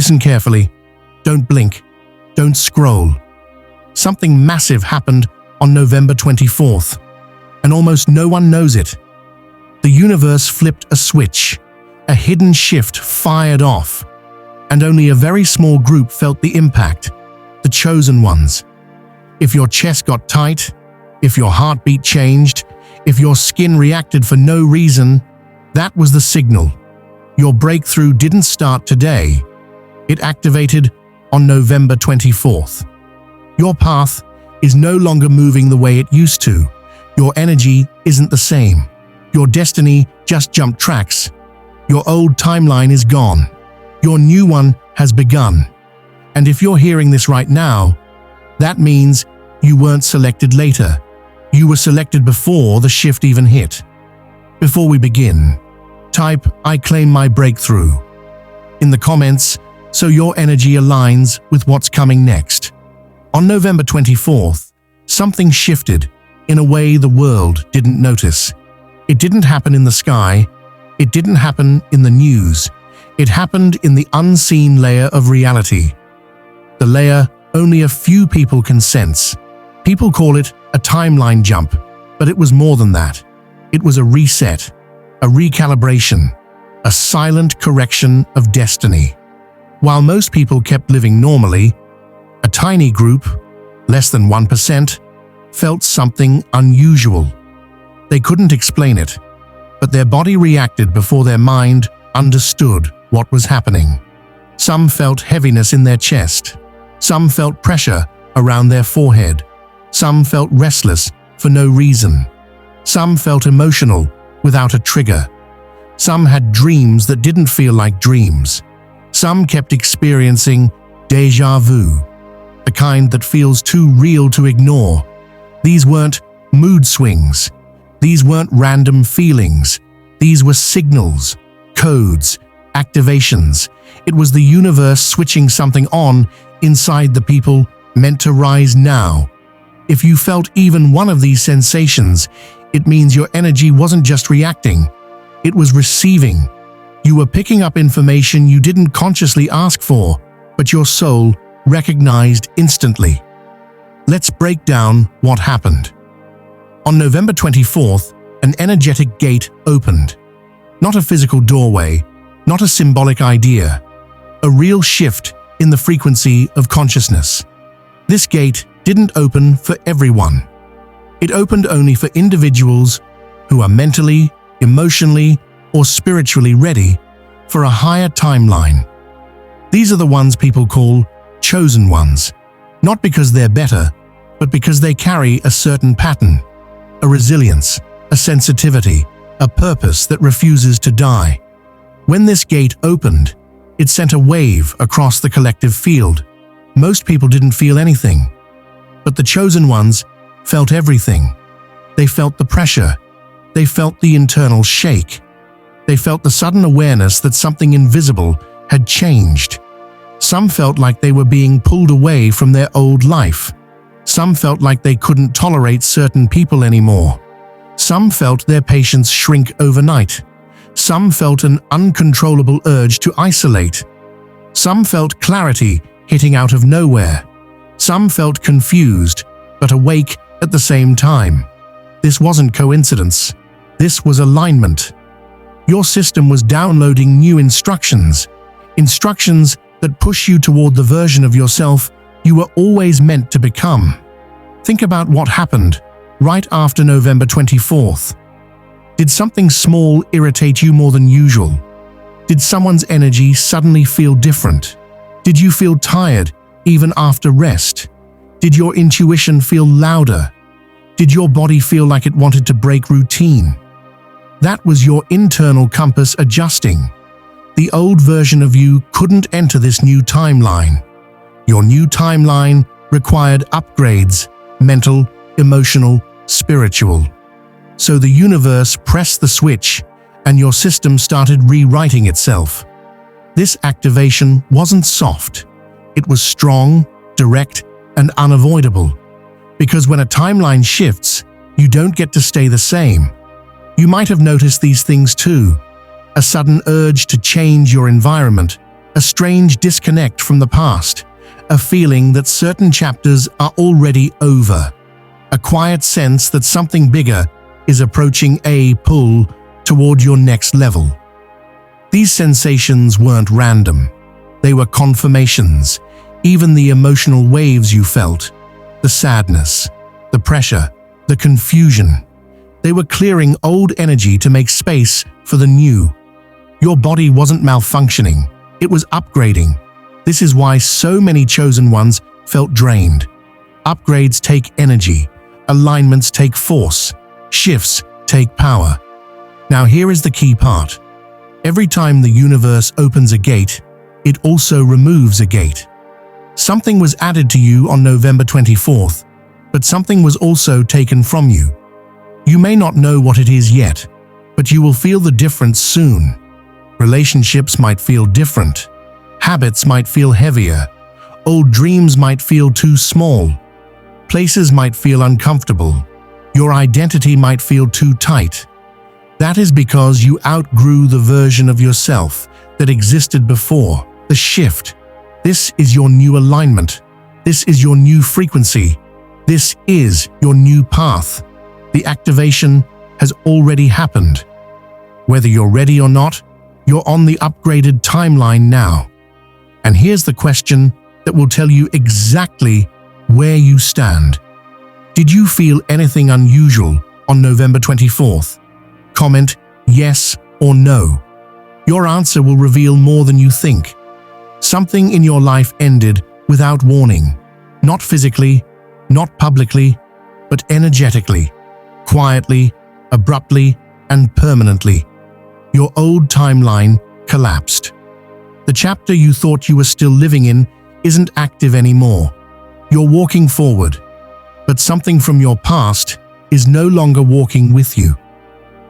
Listen carefully. Don't blink. Don't scroll. Something massive happened on November 24th, and almost no one knows it. The universe flipped a switch. A hidden shift fired off, and only a very small group felt the impact, the chosen ones. If your chest got tight, if your heartbeat changed, if your skin reacted for no reason, that was the signal. Your breakthrough didn't start today. It activated on November 24th. Your path is no longer moving the way it used to. Your energy isn't the same. Your destiny just jumped tracks. Your old timeline is gone. Your new one has begun. And if you're hearing this right now, that means you weren't selected later. You were selected before the shift even hit. Before we begin, type "I claim my breakthrough" in the comments so your energy aligns with what's coming next. On November 24th, something shifted in a way the world didn't notice. It didn't happen in the sky. It didn't happen in the news. It happened in the unseen layer of reality. The layer only a few people can sense. People call it a timeline jump, but it was more than that. It was a reset, a recalibration, a silent correction of destiny. While most people kept living normally, a tiny group, less than 1%, felt something unusual. They couldn't explain it, but their body reacted before their mind understood what was happening. Some felt heaviness in their chest. Some felt pressure around their forehead. Some felt restless for no reason. Some felt emotional without a trigger. Some had dreams that didn't feel like dreams. Some kept experiencing déjà vu, the kind that feels too real to ignore. These weren't mood swings. These weren't random feelings. These were signals, codes, activations. It was the universe switching something on inside the people meant to rise now. If you felt even one of these sensations, it means your energy wasn't just reacting, it was receiving. You were picking up information you didn't consciously ask for, but your soul recognized instantly. Let's break down what happened. On November 24th, an energetic gate opened. Not a physical doorway, not a symbolic idea, a real shift in the frequency of consciousness. This gate didn't open for everyone. It opened only for individuals who are mentally, emotionally, or spiritually ready for a higher timeline. These are the ones people call chosen ones, not because they're better, but because they carry a certain pattern, a resilience, a sensitivity, a purpose that refuses to die. When this gate opened, it sent a wave across the collective field. Most people didn't feel anything, but the chosen ones felt everything. They felt the pressure. They felt the internal shake. They felt the sudden awareness that something invisible had changed. Some felt like they were being pulled away from their old life. Some felt like they couldn't tolerate certain people anymore. Some felt their patience shrink overnight. Some felt an uncontrollable urge to isolate. Some felt clarity hitting out of nowhere. Some felt confused, but awake at the same time. This wasn't coincidence. This was alignment. Your system was downloading new instructions that push you toward the version of yourself you were always meant to become. Think about what happened right after November 24th. Did something small irritate you more than usual? Did someone's energy suddenly feel different? Did you feel tired even after rest? Did your intuition feel louder? Did your body feel like it wanted to break routine? That was your internal compass adjusting. The old version of you couldn't enter this new timeline. Your new timeline required upgrades, mental, emotional, spiritual. So the universe pressed the switch, and your system started rewriting itself. This activation wasn't soft. It was strong, direct, and unavoidable. Because when a timeline shifts, you don't get to stay the same. You might have noticed these things too. A sudden urge to change your environment, a strange disconnect from the past, a feeling that certain chapters are already over, a quiet sense that something bigger is approaching, a pull toward your next level. These sensations weren't random. They were confirmations. Even the emotional waves you felt, the sadness, the pressure, the confusion, they were clearing old energy to make space for the new. Your body wasn't malfunctioning, it was upgrading. This is why so many chosen ones felt drained. Upgrades take energy, alignments take force, shifts take power. Now here is the key part. Every time the universe opens a gate, it also removes a gate. Something was added to you on November 24th, but something was also taken from you. You may not know what it is yet, but you will feel the difference soon. Relationships might feel different. Habits might feel heavier. Old dreams might feel too small. Places might feel uncomfortable. Your identity might feel too tight. That is because you outgrew the version of yourself that existed before. The shift. This is your new alignment. This is your new frequency. This is your new path. The activation has already happened. Whether you're ready or not, you're on the upgraded timeline now. And here's the question that will tell you exactly where you stand. Did you feel anything unusual on November 24th? Comment yes or no. Your answer will reveal more than you think. Something in your life ended without warning. Not physically, not publicly, but energetically, quietly, abruptly, and permanently. Your old timeline collapsed. The chapter you thought you were still living in isn't active anymore. You're walking forward, but something from your past is no longer walking with you.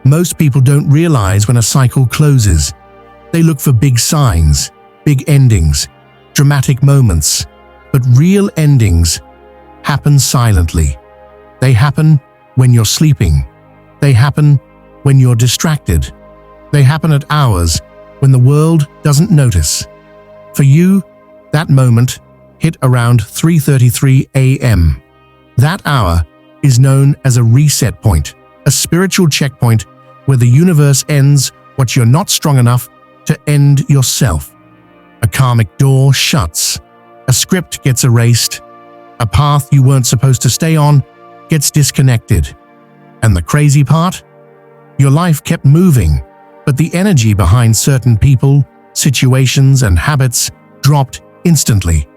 Most people don't realize when a cycle closes. They look for big signs, big endings, dramatic moments, but real endings happen silently. They happen when you're sleeping. They happen when you're distracted. They happen at hours when the world doesn't notice. For you, that moment hit around 3:33 a.m. That hour is known as a reset point, a spiritual checkpoint where the universe ends what you're not strong enough to end yourself. A karmic door shuts, a script gets erased, a path you weren't supposed to stay on gets disconnected. And the crazy part? Your life kept moving, but the energy behind certain people, situations, and habits dropped instantly.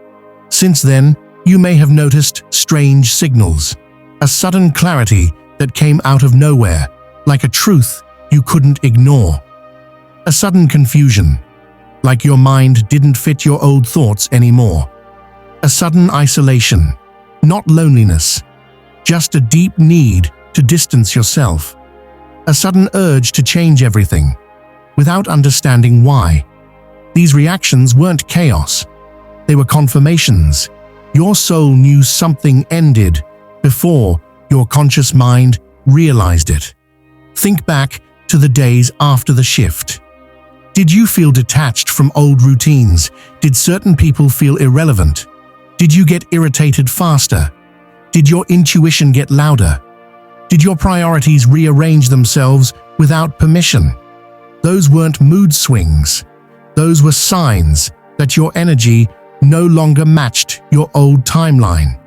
Since then, you may have noticed strange signals, a sudden clarity that came out of nowhere, like a truth you couldn't ignore. A sudden confusion, like your mind didn't fit your old thoughts anymore. A sudden isolation, not loneliness, just a deep need to distance yourself. A sudden urge to change everything, without understanding why. These reactions weren't chaos. They were confirmations. Your soul knew something ended before your conscious mind realized it. Think back to the days after the shift. Did you feel detached from old routines? Did certain people feel irrelevant? Did you get irritated faster? Did your intuition get louder? Did your priorities rearrange themselves without permission? Those weren't mood swings. Those were signs that your energy no longer matched your old timeline.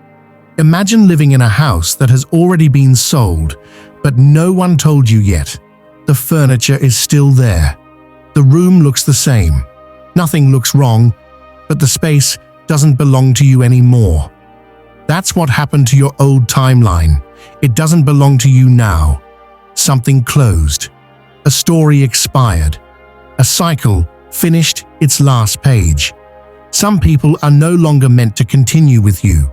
Imagine living in a house that has already been sold, but no one told you yet. The furniture is still there. The room looks the same. Nothing looks wrong, but the space doesn't belong to you anymore. That's what happened to your old timeline. It doesn't belong to you now. Something closed. A story expired. A cycle finished its last page. Some people are no longer meant to continue with you.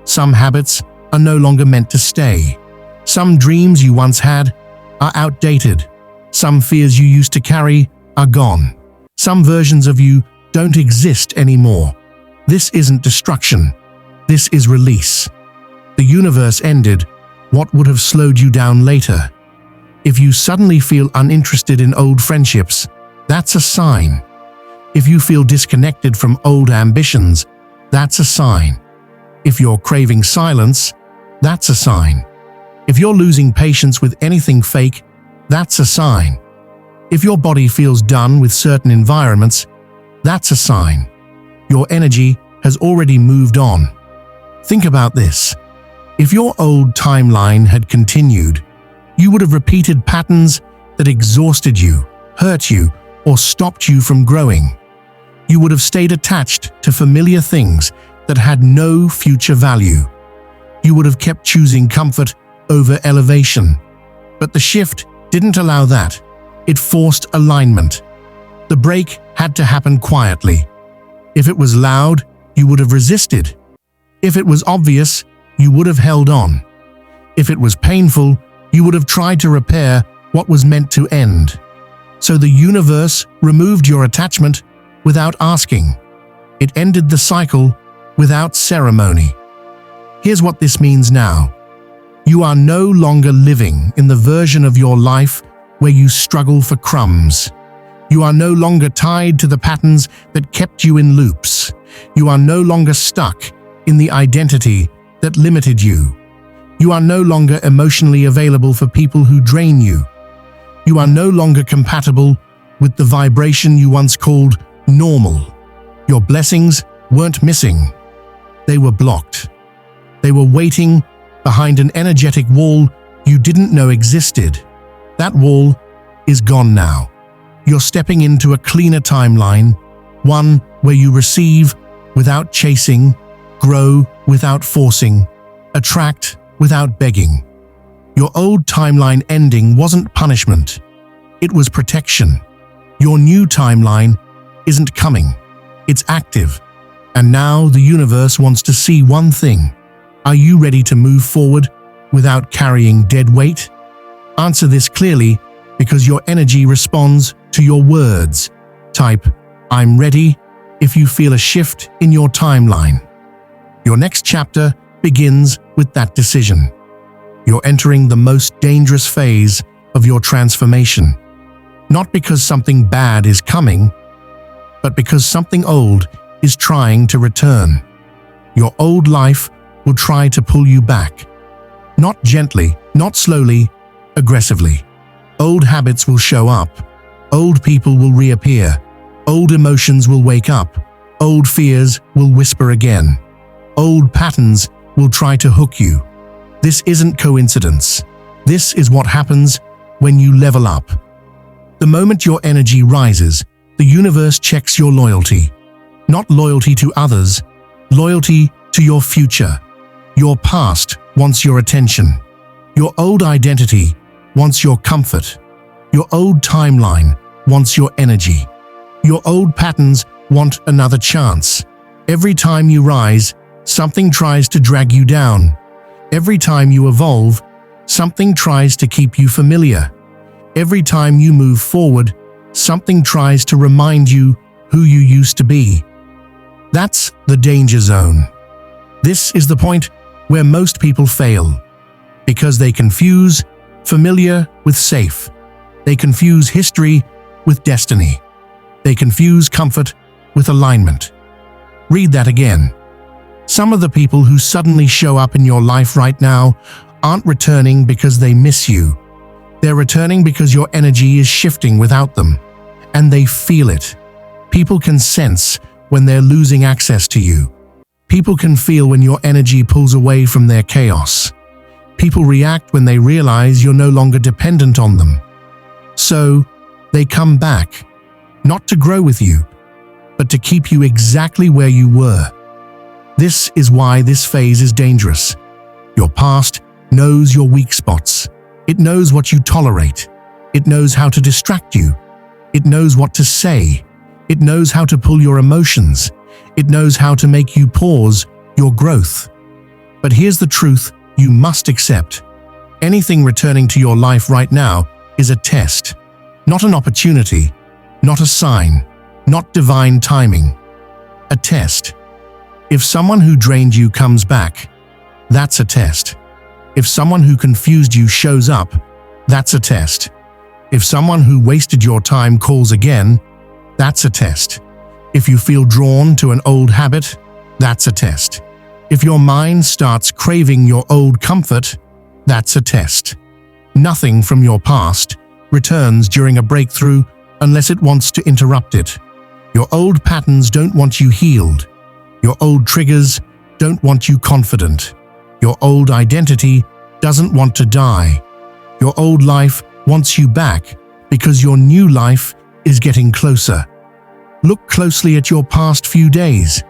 Some habits are no longer meant to stay. Some dreams you once had are outdated. Some fears you used to carry are gone. Some versions of you don't exist anymore. This isn't destruction. This is release. The universe ended what would have slowed you down later. If you suddenly feel uninterested in old friendships, that's a sign. If you feel disconnected from old ambitions, that's a sign. If you're craving silence, that's a sign. If you're losing patience with anything fake, that's a sign. If your body feels done with certain environments, that's a sign. Your energy has already moved on. Think about this. If your old timeline had continued, you would have repeated patterns that exhausted you, hurt you, or stopped you from growing. You would have stayed attached to familiar things that had no future value. You would have kept choosing comfort over elevation. But the shift didn't allow that. It forced alignment. The break had to happen quietly. If it was loud, you would have resisted. If it was obvious, you would have held on. If it was painful, you would have tried to repair what was meant to end. So the universe removed your attachment without asking. It ended the cycle without ceremony. Here's what this means now. You are no longer living in the version of your life where you struggle for crumbs. You are no longer tied to the patterns that kept you in loops. You are no longer stuck in the identity that limited you. You are no longer emotionally available for people who drain you. You are no longer compatible with the vibration you once called normal. Your blessings weren't missing. They were blocked. They were waiting behind an energetic wall you didn't know existed. That wall is gone now. You're stepping into a cleaner timeline, one where you receive without chasing, grow without forcing, attract without begging. Your old timeline ending wasn't punishment. It was protection. Your new timeline isn't coming. It's active. And now the universe wants to see one thing. Are you ready to move forward without carrying dead weight? Answer this clearly, because your energy responds to your words. Type, "I'm ready," if you feel a shift in your timeline. Your next chapter begins with that decision. You're entering the most dangerous phase of your transformation. Not because something bad is coming, but because something old is trying to return. Your old life will try to pull you back. Not gently, not slowly, aggressively. Old habits will show up. Old people will reappear. Old emotions will wake up. Old fears will whisper again. Old patterns will try to hook you. This isn't coincidence. This is what happens when you level up. The moment your energy rises, the universe checks your loyalty. Not loyalty to others, loyalty to your future. Your past wants your attention. Your old identity wants your comfort. Your old timeline wants your energy. Your old patterns want another chance. Every time you rise, something tries to drag you down. Every time you evolve, something tries to keep you familiar. Every time you move forward, something tries to remind you who you used to be. That's the danger zone. This is the point where most people fail, because they confuse familiar with safe. They confuse history with destiny. They confuse comfort with alignment. Read that again. Some of the people who suddenly show up in your life right now aren't returning because they miss you. They're returning because your energy is shifting without them, and they feel it. People can sense when they're losing access to you. People can feel when your energy pulls away from their chaos. People react when they realize you're no longer dependent on them. So, they come back, not to grow with you, but to keep you exactly where you were. This is why this phase is dangerous. Your past knows your weak spots. It knows what you tolerate. It knows how to distract you. It knows what to say. It knows how to pull your emotions. It knows how to make you pause your growth. But here's the truth you must accept. Anything returning to your life right now is a test, not an opportunity, not a sign, not divine timing. A test. If someone who drained you comes back, that's a test. If someone who confused you shows up, that's a test. If someone who wasted your time calls again, that's a test. If you feel drawn to an old habit, that's a test. If your mind starts craving your old comfort, that's a test. Nothing from your past returns during a breakthrough unless it wants to interrupt it. Your old patterns don't want you healed. Your old triggers don't want you confident. Your old identity doesn't want to die. Your old life wants you back because your new life is getting closer. Look closely at your past few days.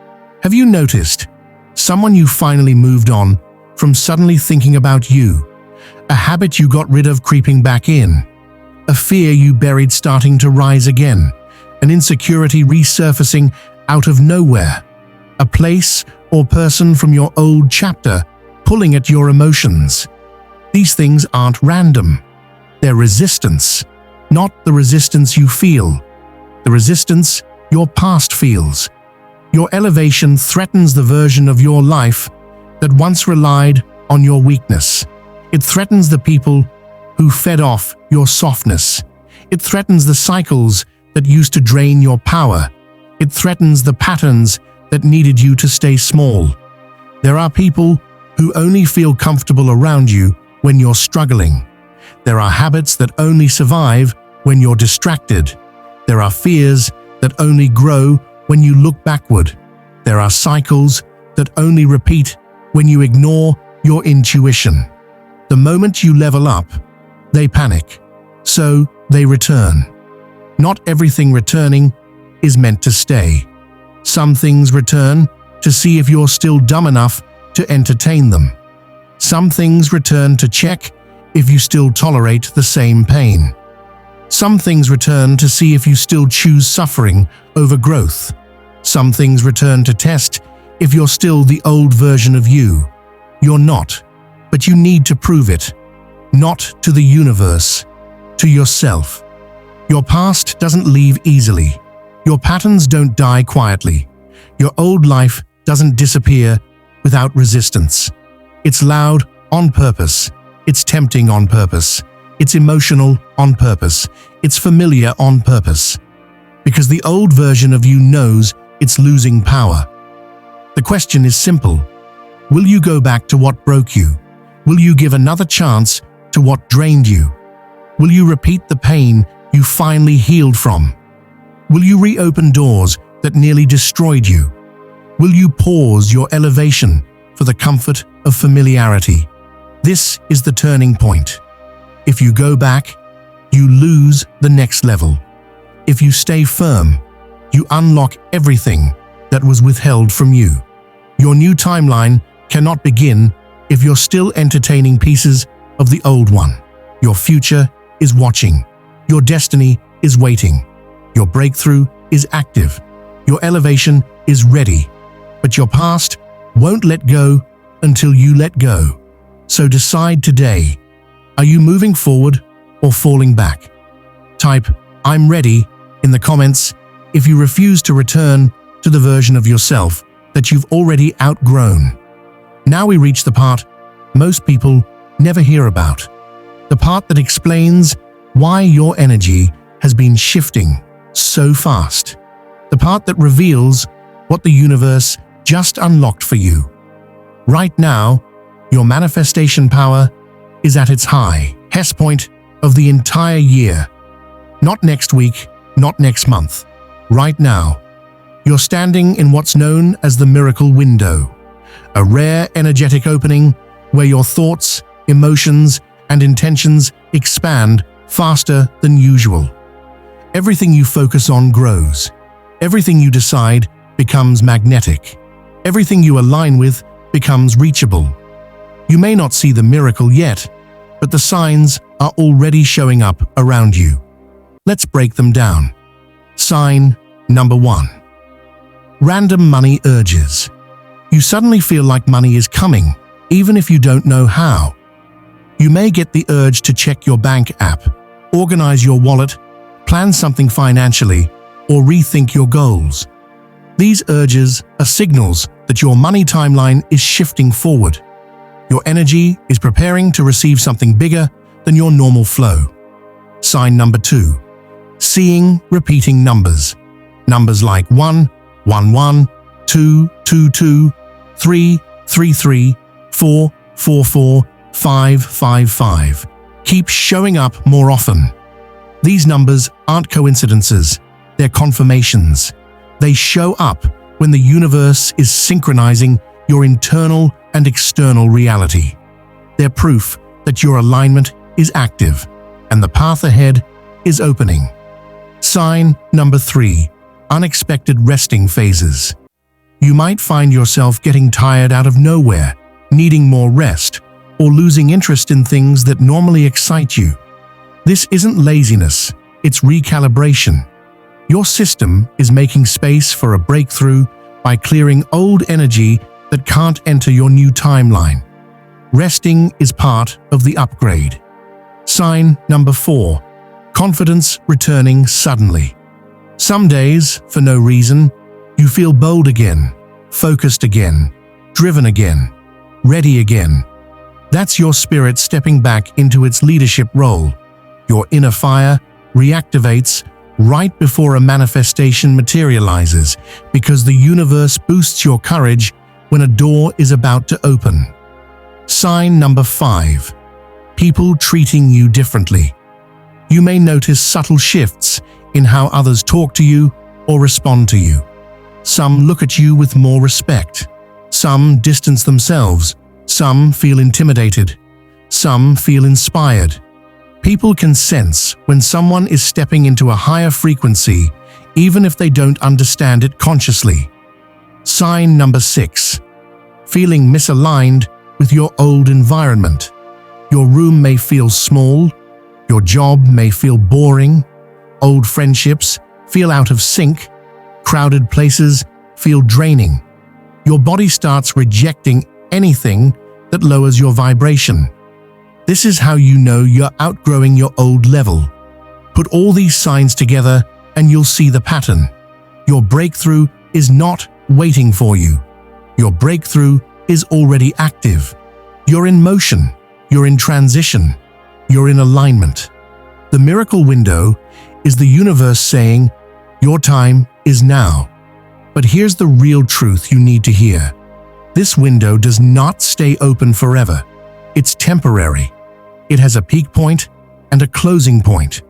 Have you noticed someone you finally moved on from suddenly thinking about you? A habit you got rid of creeping back in. A fear you buried starting to rise again. An insecurity resurfacing out of nowhere. A place or person from your old chapter pulling at your emotions. These things aren't random. They're resistance. Not the resistance you feel. The resistance your past feels. Your elevation threatens the version of your life that once relied on your weakness. It threatens the people who fed off your softness. It threatens the cycles that used to drain your power. It threatens the patterns that needed you to stay small. There are people who only feel comfortable around you when you're struggling. There are habits that only survive when you're distracted. There are fears that only grow when you look backward. There are cycles that only repeat when you ignore your intuition. The moment you level up, they panic, so they return. Not everything returning is meant to stay. Some things return to see if you're still dumb enough to entertain them. Some things return to check if you still tolerate the same pain. Some things return to see if you still choose suffering over growth. Some things return to test if you're still the old version of you. You're not, but you need to prove it. Not to the universe, to yourself. Your past doesn't leave easily. Your patterns don't die quietly. Your old life doesn't disappear without resistance. It's loud on purpose. It's tempting on purpose. It's emotional on purpose. It's familiar on purpose. Because the old version of you knows it's losing power. The question is simple. Will you go back to what broke you? Will you give another chance to what drained you? Will you repeat the pain you finally healed from? Will you reopen doors that nearly destroyed you? Will you pause your elevation for the comfort of familiarity? This is the turning point. If you go back, you lose the next level. If you stay firm, you unlock everything that was withheld from you. Your new timeline cannot begin if you're still entertaining pieces of the old one. Your future is watching. Your destiny is waiting. Your breakthrough is active. Your elevation is ready. But your past won't let go until you let go. So decide today. Are you moving forward or falling back? Type "I'm ready" in the comments if you refuse to return to the version of yourself that you've already outgrown. Now we reach the part most people never hear about. The part that explains why your energy has been shifting so fast. The part that reveals what the universe just unlocked for you. Right now, your manifestation power is at its highest point of the entire year. Not next week, not next month. Right now, you're standing in what's known as the miracle window, a rare energetic opening where your thoughts, emotions, and intentions expand faster than usual. Everything you focus on grows. Everything you decide becomes magnetic. Everything you align with becomes reachable. You may not see the miracle yet, but the signs are already showing up around you. Let's break them down. Sign number 1. Random money urges. You suddenly feel like money is coming, even if you don't know how. You may get the urge to check your bank app, organize your wallet, plan something financially, or rethink your goals. These urges are signals that your money timeline is shifting forward. Your energy is preparing to receive something bigger than your normal flow. Sign number 2. Seeing repeating numbers. Numbers like 1, 1, 1, 2, 2, 2, 3, 3, 3, 4, 4, 4, 5, 5, 5. Keep showing up more often. These numbers aren't coincidences, they're confirmations. They show up when the universe is synchronizing your internal and external reality. They're proof that your alignment is active and the path ahead is opening. Sign number 3, unexpected resting phases. You might find yourself getting tired out of nowhere, needing more rest, or losing interest in things that normally excite you. This isn't laziness, it's recalibration. Your system is making space for a breakthrough by clearing old energy that can't enter your new timeline. Resting is part of the upgrade. Sign number 4, confidence returning suddenly. Some days, for no reason, you feel bold again, focused again, driven again, ready again. That's your spirit stepping back into its leadership role. Your inner fire reactivates right before a manifestation materializes because the universe boosts your courage when a door is about to open. Sign number 5, people treating you differently. You may notice subtle shifts in how others talk to you or respond to you. Some look at you with more respect. Some distance themselves. Some feel intimidated. Some feel inspired. People can sense when someone is stepping into a higher frequency, even if they don't understand it consciously. Sign number 6, feeling misaligned with your old environment. Your room may feel small, your job may feel boring, old friendships feel out of sync, crowded places feel draining. Your body starts rejecting anything that lowers your vibration. This is how you know you're outgrowing your old level. Put all these signs together and you'll see the pattern. Your breakthrough is not waiting for you. Your breakthrough is already active. You're in motion. You're in transition. You're in alignment. The miracle window is the universe saying, your time is now. But here's the real truth you need to hear. This window does not stay open forever. It's temporary. It has a peak point and a closing point.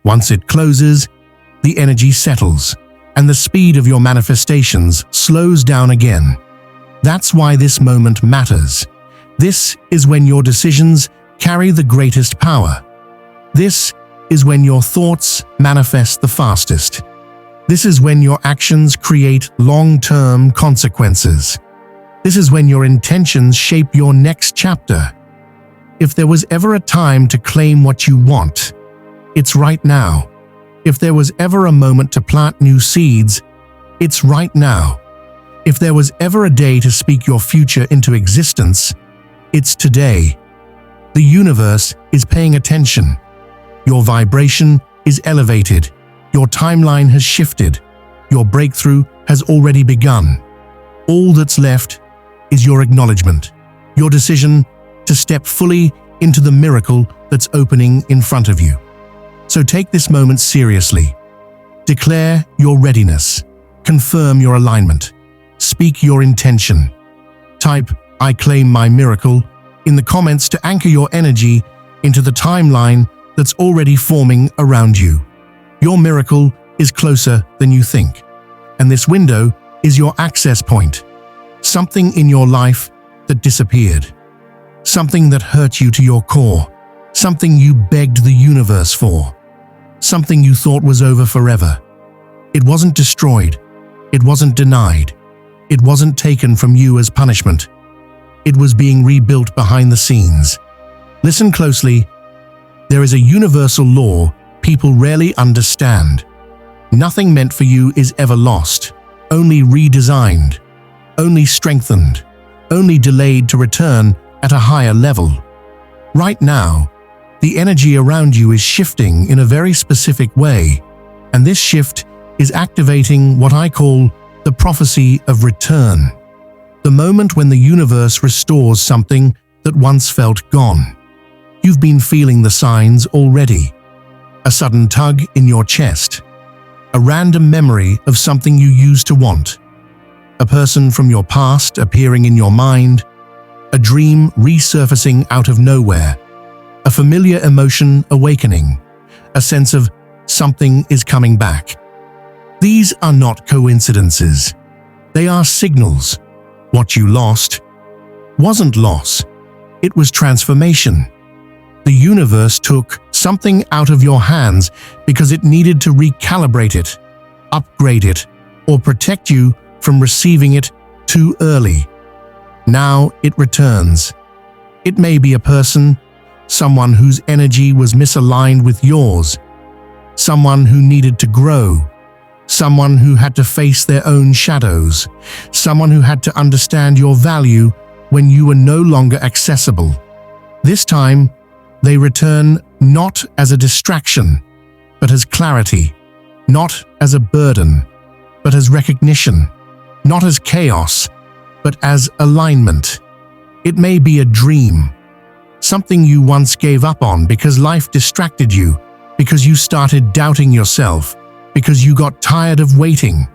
Once it closes, the energy settles, and the speed of your manifestations slows down again. That's why this moment matters. This is when your decisions carry the greatest power. This is when your thoughts manifest the fastest. This is when your actions create long-term consequences. This is when your intentions shape your next chapter. If there was ever a time to claim what you want, it's right now. If there was ever a moment to plant new seeds, it's right now. If there was ever a day to speak your future into existence, it's today. The universe is paying attention. Your vibration is elevated. Your timeline has shifted. Your breakthrough has already begun. All that's left is your acknowledgement, your decision to step fully into the miracle that's opening in front of you. So take this moment seriously. Declare your readiness. Confirm your alignment. Speak your intention. Type, "I claim my miracle," in the comments to anchor your energy into the timeline that's already forming around you. Your miracle is closer than you think. And this window is your access point. Something in your life that disappeared. Something that hurt you to your core. Something you begged the universe for. Something you thought was over forever. It wasn't destroyed. It wasn't denied. It wasn't taken from you as punishment. It was being rebuilt behind the scenes. Listen closely. There is a universal law people rarely understand. Nothing meant for you is ever lost, only redesigned, only strengthened, only delayed to return at a higher level. Right now, the energy around you is shifting in a very specific way, and this shift is activating what I call the prophecy of return. The moment when the universe restores something that once felt gone. You've been feeling the signs already. A sudden tug in your chest. a random memory of something you used to want, a person from your past appearing in your mind, a dream resurfacing out of nowhere, a familiar emotion awakening, a sense of something is coming back. These are not coincidences. They are signals. What you lost wasn't loss. It was transformation. The universe took something out of your hands because it needed to recalibrate it, upgrade it, or protect you from receiving it too early. Now it returns. It may be a person, someone whose energy was misaligned with yours, someone who needed to grow, someone who had to face their own shadows, someone who had to understand your value when you were no longer accessible. This time, they return not as a distraction, but as clarity, not as a burden, but as recognition, not as chaos, but as alignment. It may be a dream, something you once gave up on because life distracted you, because you started doubting yourself, because you got tired of waiting.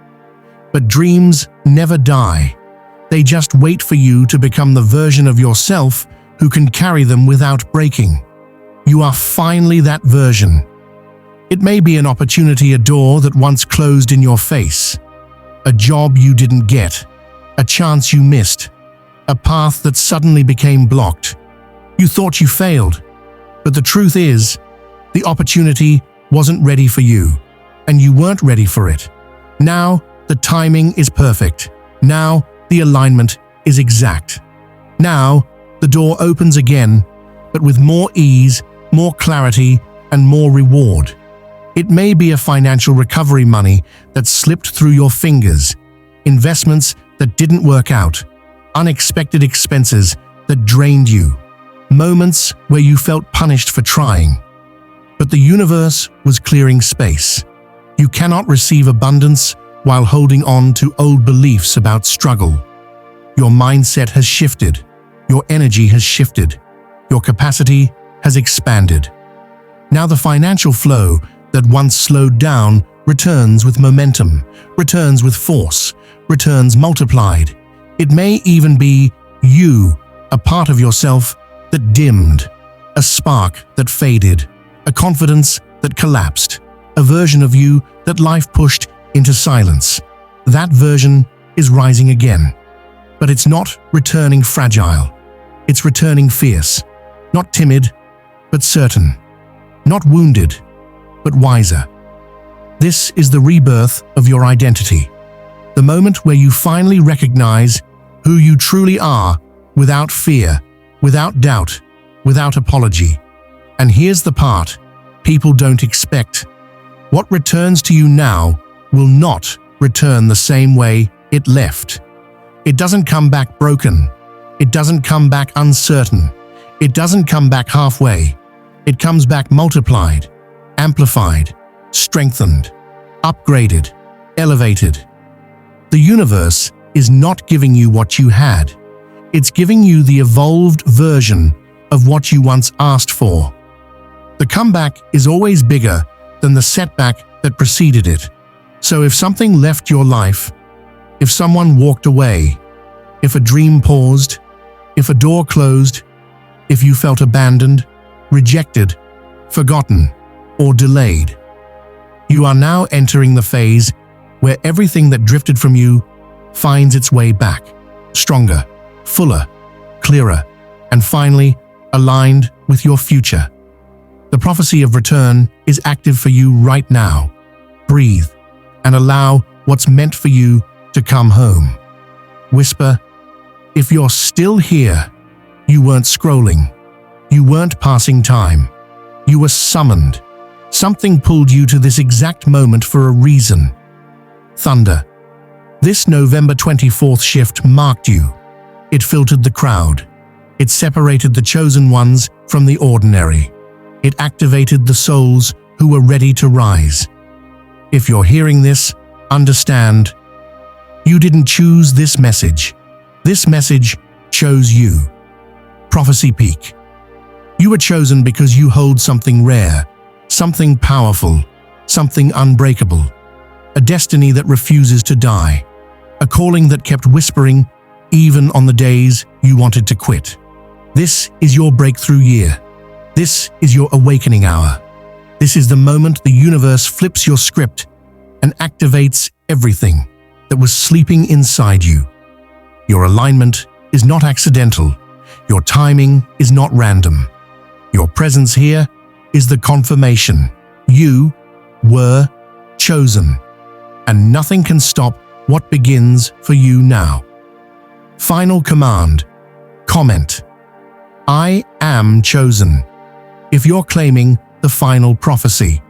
But dreams never die. They just wait for you to become the version of yourself who can carry them without breaking. You are finally that version. It may be an opportunity, a door that once closed in your face, a job you didn't get, a chance you missed, a path that suddenly became blocked. You thought you failed, but the truth is, the opportunity wasn't ready for you, and you weren't ready for it. Now, the timing is perfect. Now, the alignment is exact. Now, the door opens again, but with more ease, more clarity, and more reward. It may be a financial recovery, money that slipped through your fingers, investments that didn't work out, unexpected expenses that drained you, moments where you felt punished for trying. But the universe was clearing space. You cannot receive abundance while holding on to old beliefs about struggle. Your mindset has shifted. Your energy has shifted. Your capacity has expanded. Now the financial flow that once slowed down returns with momentum, returns with force, returns multiplied. It may even be you, a part of yourself that dimmed, a spark that faded, a confidence that collapsed, a version of you that life pushed into silence. That version is rising again. But it's not returning fragile. It's returning fierce, not timid, but certain, not wounded, but wiser. This is the rebirth of your identity, the moment where you finally recognize who you truly are without fear, without doubt, without apology. And here's the part people don't expect. What returns to you now will not return the same way it left. It doesn't come back broken. It doesn't come back uncertain. It doesn't come back halfway. It comes back multiplied, amplified, strengthened, upgraded, elevated. The universe is not giving you what you had. It's giving you the evolved version of what you once asked for. The comeback is always bigger than the setback that preceded it. So if something left your life, if someone walked away, if a dream paused, if a door closed, if you felt abandoned, rejected, forgotten, or delayed, you are now entering the phase where everything that drifted from you finds its way back, stronger, fuller, clearer, and finally aligned with your future. The prophecy of return is active for you right now. Breathe and allow what's meant for you to come home. Whisper, if you're still here, you weren't scrolling. You weren't passing time. You were summoned. Something pulled you to this exact moment for a reason. Thunder. This November 24th shift marked you. It filtered the crowd. It separated the chosen ones from the ordinary. It activated the souls who were ready to rise. If you're hearing this, understand, you didn't choose this message. This message chose you. Prophecy Peak. You were chosen because you hold something rare, something powerful, something unbreakable. a destiny that refuses to die, a calling that kept whispering even on the days you wanted to quit. This is your breakthrough year. This is your awakening hour. This is the moment the universe flips your script and activates everything that was sleeping inside you. Your alignment is not accidental. Your timing is not random. Your presence here is the confirmation. You were chosen, and nothing can stop what begins for you now. Final command. Comment: I am chosen. If you're claiming the final prophecy,